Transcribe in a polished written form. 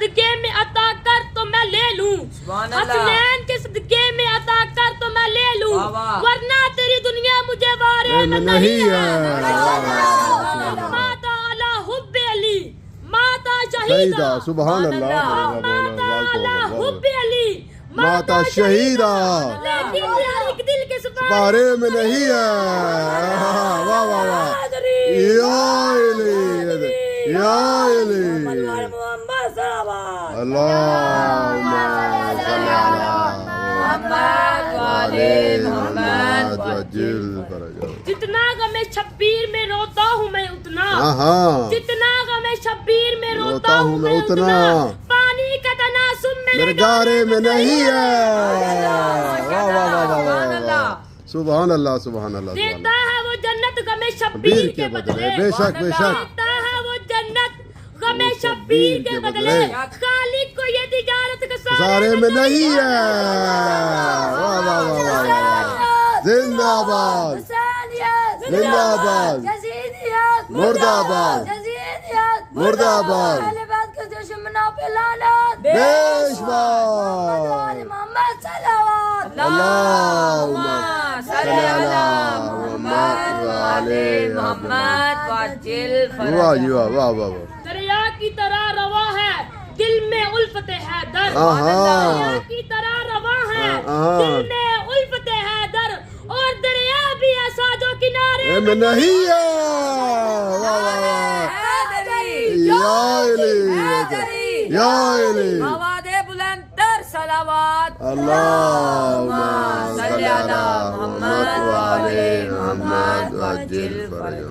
صدقے میں عطا کر تو میں لے لوں، حسنین کے صدقے میں عطا کر تو میں لے لوں، ورنہ تیری دنیا مجھے وارے میں نہیں ہے۔ ماتا علی حب علی، ماتا شہیدہ، سبحان اللہ، ماتا علی حب علی، ماتا شہیدہ، لیکن ایک دل کے بارے میں نہیں ہے۔ واہ واہ واہ، یا علی یا علی، محمد صلی اللہم صلی علی محمد وجل فرجہ۔ جتنا غم شبیر میں روتا ہوں میں اتنا، جتنا غم شبیر میں روتا ہوں میں اتنا، پانی کا تناسب میرے گارے میں نہیں ہے۔ واہ واہ واہ واہ، سبحان اللہ سبحان اللہ۔ دیتا ہے وہ جنت غم شبیر کے بدلے، بے شک بے شک، دیتا ہے وہ جنت غم شبیر کے بدلے، خالق کو یہ تجارت کا سارے میں نہیں ہے۔ واہ واہ واہ واہ، زندہ باد زندہ باد، مرد آباد مرد آباد، بیشمار، اللہم صلی علی محمد وعلی محمد وعجل فرجہ۔ واہ جی واہ واہ واہ واہ، دریا کی طرح رواں ہے دل میں الفت حیدر، دریا کی طرح رواں ہے دل میں الفت حیدر، اور دریا بھی ایسا جو کنارے میں نہیں ہے۔ واہ واہ واہ، یا علی یا علی، آواز بلند تر صلوات، اللہم صلی علی محمد وعلی محمد وعجل فرجہ۔